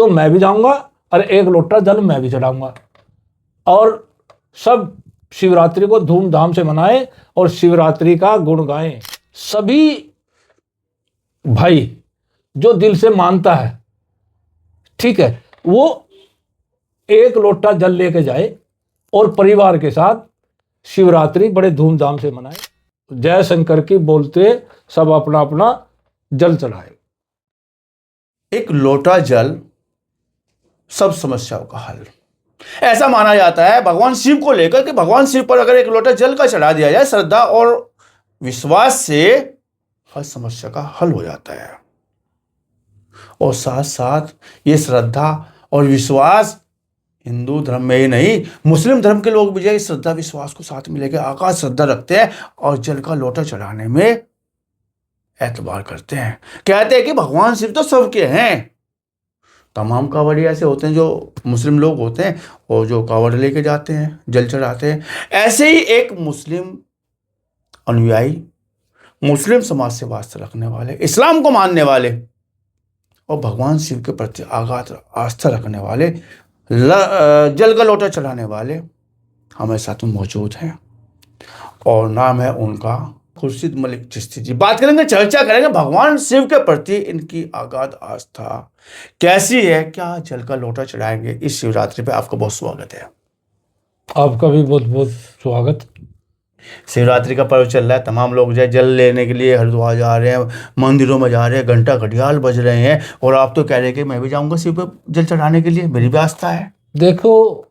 तो मैं भी जाऊंगा और एक लोटा जल मैं भी चढ़ाऊंगा, और सब शिवरात्रि को धूमधाम से मनाएं और शिवरात्रि का गुण गाएं। सभी भाई जो दिल से मानता है, ठीक है, वो एक लोटा जल लेके जाए और परिवार के साथ शिवरात्रि बड़े धूमधाम से मनाए। जय शंकर की बोलते सब अपना अपना जल चढ़ाए। एक लोटा जल सब समस्याओं का हल। ऐसा माना जाता है भगवान शिव को लेकर कि भगवान शिव पर अगर एक लोटा जल का चढ़ा दिया जाए, श्रद्धा और विश्वास से हर समस्या का हल हो जाता है। और साथ साथ ये श्रद्धा और विश्वास हिंदू धर्म में ही नहीं, मुस्लिम धर्म के लोग भी जो श्रद्धा विश्वास को साथ में लेकर आकाश श्रद्धा रखते हैं और जल का लोटा चढ़ाने में एतबार करते हैं। कहते हैं कि भगवान शिव तो सबके हैं। तमाम कांवड़िया ऐसे होते हैं जो मुस्लिम लोग होते हैं और जो कांवड़ लेके जाते हैं, जल चढ़ाते हैं। ऐसे ही एक मुस्लिम अनुयायी, मुस्लिम समाज से वास्ता रखने वाले, इस्लाम को मानने वाले और भगवान शिव के प्रति आगाध आस्था रखने वाले, जल का लोटा चढ़ाने वाले हमारे साथ में मौजूद हैं और नाम है उनका खुर्शीद मलिक चिश्ती जी। बात करेंगे, चर्चा करेंगे भगवान शिव के प्रति इनकी आगाध आस्था कैसी है, क्या जल का लोटा चढ़ाएंगे इस शिवरात्रि पे। आपका बहुत स्वागत है। आपका भी बहुत बहुत स्वागत। शिवरात्रि का पर्व चल रहा है, तमाम लोग जो जल लेने के लिए हरिद्वार जा रहे हैं, मंदिरों में जा रहे हैं, घंटा घड़ियाल बज रहे हैं और आप तो कह रहे हैं कि मैं भी जाऊंगा शिव पे जल चढ़ाने के लिए, मेरी भी आस्था है। देखो,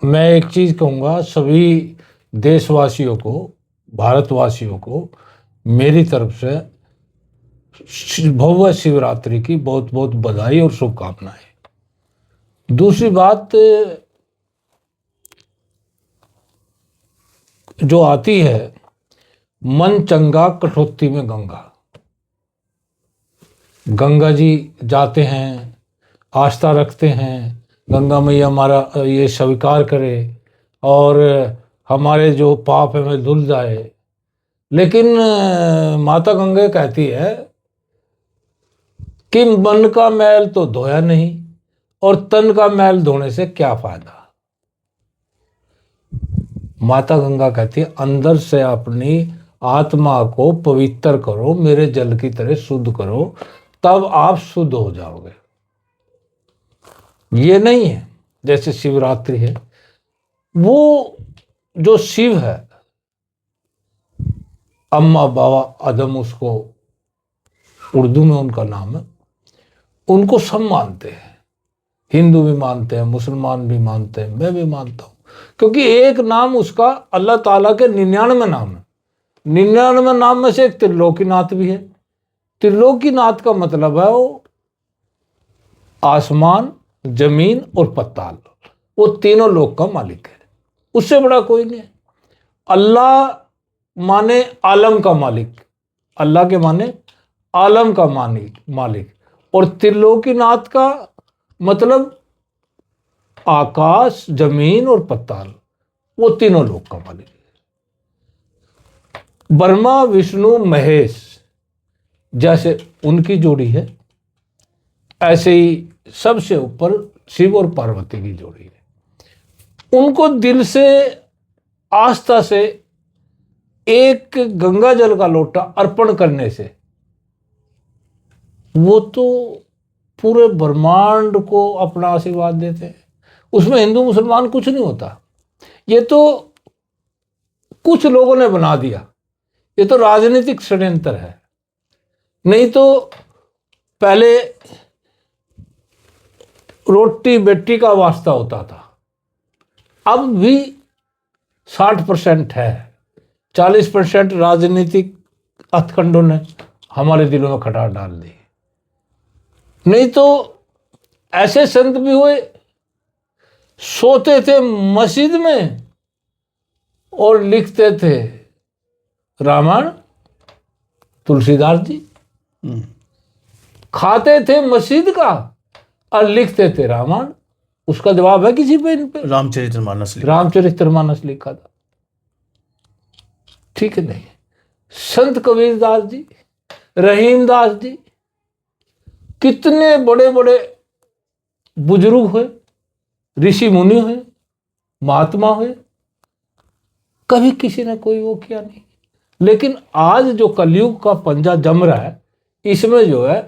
मैं एक चीज कहूंगा, सभी देशवासियों को, भारतवासियों को मेरी तरफ से भव्य शिवरात्रि की बहुत बहुत बधाई और शुभकामनाएं। दूसरी बात जो आती है, मन चंगा कठौती में गंगा। गंगा जी जाते हैं, आस्था रखते हैं, गंगा मैया हमारा ये स्वीकार करे और हमारे जो पाप है में धुल जाए। लेकिन माता गंगा कहती है कि मन का मैल तो धोया नहीं और तन का मैल धोने से क्या फायदा। माता गंगा कहती है अंदर से अपनी आत्मा को पवित्र करो, मेरे जल की तरह शुद्ध करो, तब आप शुद्ध हो जाओगे। ये नहीं है जैसे शिवरात्रि है, वो जो शिव है, अम्मा बाबा आदम उसको उर्दू में उनका नाम है, उनको सब मानते हैं। हिंदू भी मानते हैं, मुसलमान भी मानते हैं, मैं भी मानता हूं, क्योंकि एक नाम उसका अल्लाह ताला के 99 नाम है। 99 नाम में से एक त्रिलोकीनाथ भी है। त्रिलोकीनाथ का मतलब है वो आसमान, जमीन और पताल, वो तीनों लोक का मालिक है। उससे बड़ा कोई नहीं है। अल्लाह माने आलम का मालिक, अल्लाह के माने आलम का मालिक, और त्रिलोकीनाथ का मतलब आकाश, जमीन और पताल, वो तीनों लोक का मालिक है। ब्रह्मा, विष्णु, महेश जैसे उनकी जोड़ी है, ऐसे ही सबसे ऊपर शिव और पार्वती की जोड़ी है। उनको दिल से, आस्था से एक गंगा जल का लोटा अर्पण करने से वो तो पूरे ब्रह्मांड को अपना आशीर्वाद देते हैं। उसमें हिंदू मुसलमान कुछ नहीं होता। ये तो कुछ लोगों ने बना दिया, ये तो राजनीतिक षड्यंत्र है। नहीं तो पहले रोटी बेटी का वास्ता होता था, अब भी 60% है। 40% राजनीतिक हथकंडों ने हमारे दिलों में खटार डाल दी। नहीं तो ऐसे संत भी हुए, सोते थे मस्जिद में और लिखते थे रामायण, तुलसीदास जी। खाते थे मस्जिद का और लिखते थे रामायण। उसका जवाब है किसी पे, इन पे रामचरितमानस लिखा था, ठीक है। नहीं, संत कबीरदास जी, रहीमदास जी, कितने बड़े बड़े बुजुर्ग हुए, ऋषि मुनि हुए, महात्मा हुए, कभी किसी ने कोई वो किया नहीं। लेकिन आज जो कलयुग का पंजा जम रहा है, इसमें जो है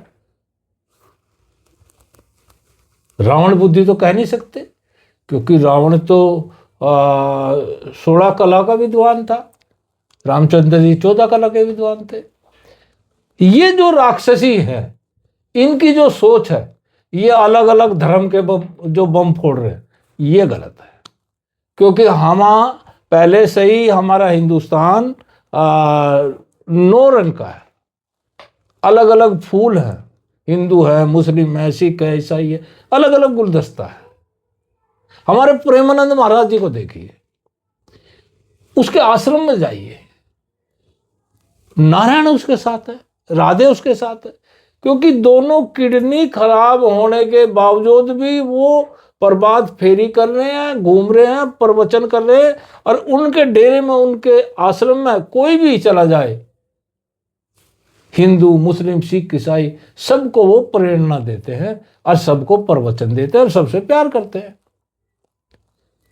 रावण बुद्धि तो कह नहीं सकते, क्योंकि रावण तो 16 कला का विद्वान था, रामचंद्र जी 14 कला के विद्वान थे। ये जो राक्षसी है, इनकी जो सोच है, ये अलग अलग धर्म के जो बम फोड़ रहे हैं, ये गलत है। क्योंकि हम पहले से ही हमारा हिंदुस्तान 9 रंग का है, अलग अलग फूल हैं, हिंदू है, मुस्लिम है, सिख है, ईसाई है, अलग अलग गुलदस्ता है। हमारे प्रेमानंद महाराज जी को देखिए, उसके आश्रम में जाइए, नारायण उसके साथ है, राधे उसके साथ है, क्योंकि दोनों किडनी खराब होने के बावजूद भी वो प्रभात फेरी कर रहे हैं, घूम रहे हैं, प्रवचन कर रहे हैं, और उनके डेरे में, उनके आश्रम में कोई भी चला जाए, हिंदू, मुस्लिम, सिख, ईसाई, सबको वो प्रेरणा देते हैं और सबको प्रवचन देते हैं और सबसे प्यार करते हैं।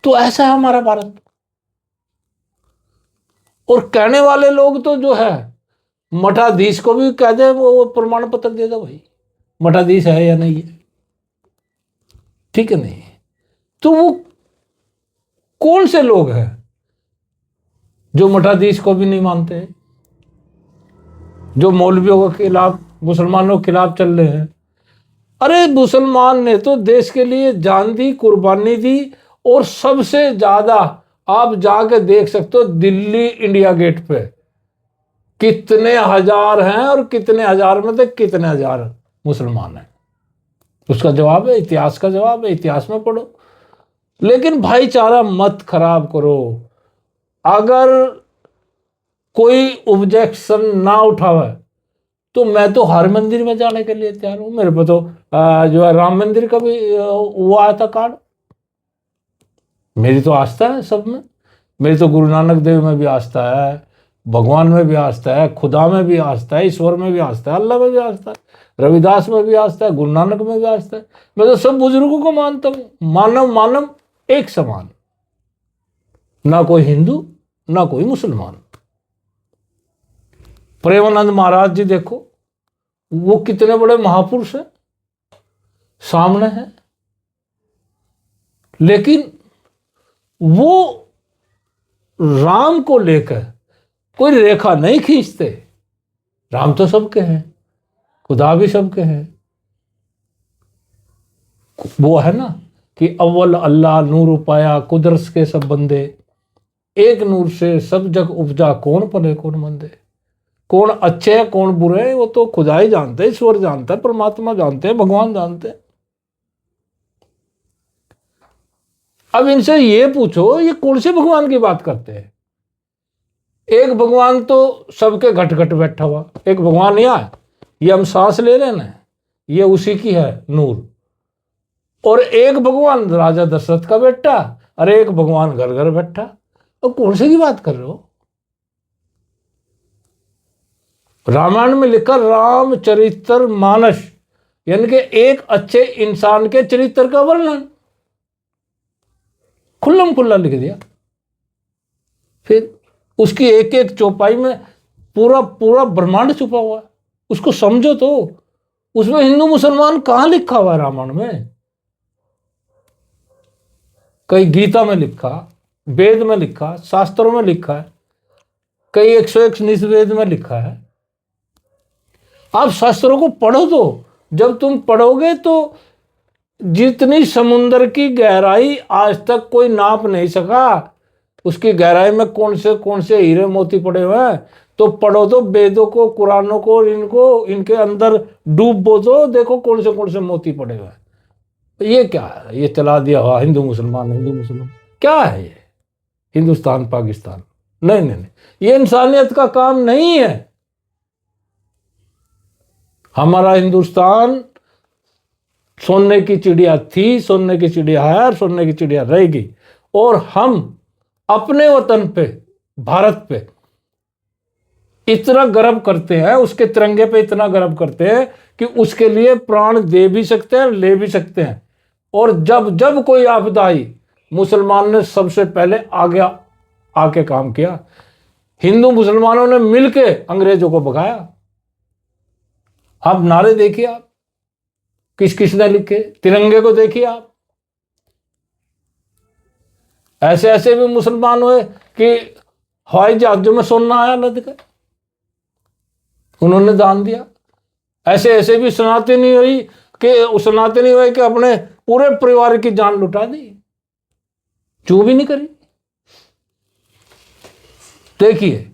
तो ऐसा है हमारा भारत। और कहने वाले लोग तो जो है, मठाधीश को भी कह दे, वो प्रमाण पत्र दे दो भाई, मठाधीश है या नहीं है, ठीक है नहीं। तो वो कौन से लोग हैं जो मठाधीश को भी नहीं मानते हैं, जो मौलवियों के खिलाफ, मुसलमानों के खिलाफ चल रहे हैं? अरे मुसलमान ने तो देश के लिए जान दी, कुर्बानी दी, और सबसे ज्यादा आप जाके देख सकते हो दिल्ली इंडिया गेट पे कितने हजार हैं, और कितने हजार में से कितने हजार मुसलमान हैं। उसका जवाब है, इतिहास का जवाब है, इतिहास में पढ़ो। लेकिन भाईचारा मत खराब करो। अगर कोई ऑब्जेक्शन ना उठावे तो मैं तो हर मंदिर में जाने के लिए तैयार हूं। मेरे पे तो जो है राम मंदिर का भी वो आया था कार्ड। मेरी तो आस्था है सब में, मेरी तो गुरु नानक देव में भी आस्था है, भगवान में भी आस्था है, खुदा में भी आस्था है, ईश्वर में भी आस्था है, अल्लाह में भी आस्था है, रविदास में भी आस्था है, गुरु नानक में भी आस्था है। मैं तो सब बुजुर्गों को मानता हूँ। मानव मानव एक समान, ना कोई हिंदू ना कोई मुसलमान। प्रेमानंद महाराज जी देखो, वो कितने बड़े महापुरुष हैं, सामने हैं, लेकिन वो राम को लेकर कोई रेखा नहीं खींचते। राम तो सबके हैं, खुदा भी सबके हैं। वो है ना कि अव्वल अल्लाह नूर पाया कुदरत के सब बंदे, एक नूर से सब जग उपजा कौन पले कौन मंदे। कौन अच्छे है कौन बुरे हैं वो तो खुदा ही जानते हैं, ईश्वर जानता है, परमात्मा जानते हैं, भगवान जानते हैं। अब इनसे ये पूछो, ये कौन से भगवान की बात करते हैं? एक भगवान तो सबके घट घट बैठा हुआ, एक भगवान यहाँ है, ये हम सांस ले रहे हैं, ये उसी की है नूर। और एक भगवान राजा दशरथ का बेटा, और एक भगवान घर घर बैठा। और कौन से की बात कर रहे हो? रामायण में लिखा रामचरित्र मानस, यानी कि एक अच्छे इंसान के चरित्र का वर्णन खुल्लम खुल्ला लिख दिया। फिर उसकी एक एक चौपाई में पूरा पूरा ब्रह्मांड छुपा हुआ है। उसको समझो तो, उसमें हिंदू मुसलमान कहां लिखा हुआ है? रामायण में कई गीता में लिखा, वेद में लिखा, शास्त्रों में लिखा है, कई 101 निषेध में लिखा है। आप शास्त्रों को पढ़ो तो, जब तुम पढ़ोगे तो जितनी समुद्र की गहराई आज तक कोई नाप नहीं सका, उसकी गहराई में कौन से हीरे मोती पड़े हुए हैं, तो पढ़ो तो वेदों को, कुरानों को, इनको इनके अंदर डूबो तो देखो कौन से मोती पड़े हुए हैं। ये क्या है? ये चला दिया हुआ हिंदू मुसलमान क्या है ये? हिंदुस्तान पाकिस्तान? नहीं नहीं नहीं, ये इंसानियत का काम नहीं है। हमारा हिंदुस्तान सोने की चिड़िया थी, सोने की चिड़िया है और सोने की चिड़िया रहेगी। और हम अपने वतन पे, भारत पे इतना गर्व करते हैं, उसके तिरंगे पे इतना गर्व करते हैं कि उसके लिए प्राण दे भी सकते हैं, ले भी सकते हैं। और जब जब कोई आपदा आई, मुसलमान ने सबसे पहले आगे आके काम किया। हिंदू मुसलमानों ने मिलके अंग्रेजों को भगाया। आप नारे देखिए, आप किस किस ने लिखे, तिरंगे को देखिए आप। ऐसे ऐसे भी मुसलमान हुए कि हवाई जहाजों में सोना आया लद के, उन्होंने दान दिया। ऐसे ऐसे भी सनातनी हुई कि अपने पूरे परिवार की जान लुटा दी, चू भी नहीं करी। देखिए,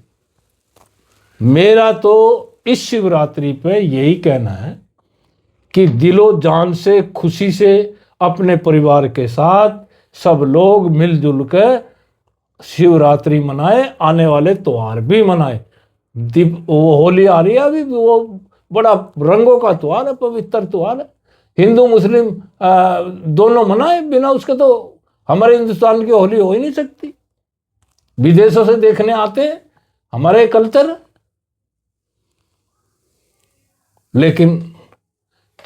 मेरा तो इस शिवरात्रि पे यही कहना है कि दिलो जान से, खुशी से, अपने परिवार के साथ सब लोग मिलजुल कर शिवरात्रि मनाए, आने वाले त्योहार भी मनाए। वो होली आ रही है अभी, वो बड़ा रंगों का त्योहार है, पवित्र त्योहार है। हिंदू मुस्लिम दोनों मनाए, बिना उसके तो हमारे हिंदुस्तान की होली हो ही नहीं सकती। विदेशों से देखने आते हैं, हमारे कल्चर। लेकिन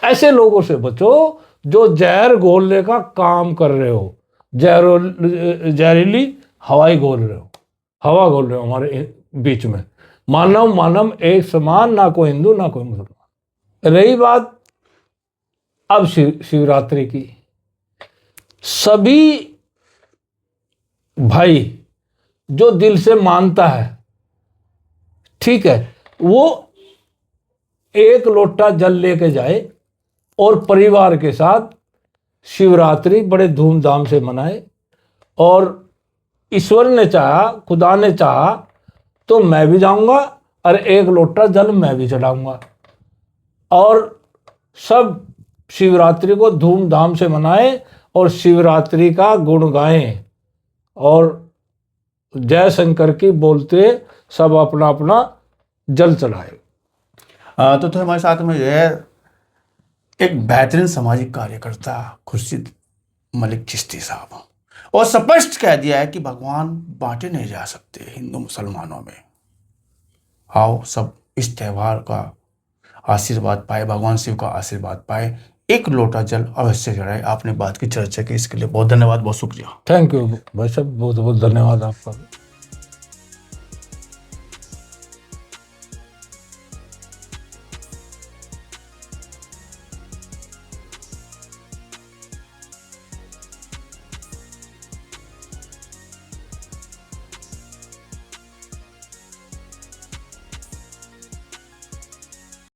ऐसे लोगों से बचो जो जहर घोलने का काम कर रहे हो, जहरीली हवाई घोल रहे हो, हवा घोल रहे हो हमारे बीच में। मानव मानव एक समान, ना कोई हिंदू ना कोई मुसलमान। रही बात अब शिवरात्रि की, सभी भाई जो दिल से मानता है, ठीक है, वो एक लोटा जल लेके जाए और परिवार के साथ शिवरात्रि बड़े धूमधाम से मनाए। और ईश्वर ने चाहा, खुदा ने चाहा तो मैं भी जाऊंगा और एक लोटा जल मैं भी चढ़ाऊंगा, और सब शिवरात्रि को धूमधाम से मनाए और शिवरात्रि का गुण गाएं और जय शंकर की बोलते सब अपना अपना जल चढ़ाए। तो हमारे साथ में जो है एक बेहतरीन सामाजिक कार्यकर्ता खुर्शीद मलिक चिश्ती साहब, और स्पष्ट कह दिया है कि भगवान बांटे नहीं जा सकते हिंदू मुसलमानों में। आओ सब इस त्यौहार का आशीर्वाद पाए, भगवान शिव का आशीर्वाद पाए, एक लोटा जल अवश्य चढ़ाए। आपने बात की चर्चा की, इसके लिए बहुत धन्यवाद, बहुत शुक्रिया। थैंक यू भाई साहब, बहुत बहुत धन्यवाद आपका।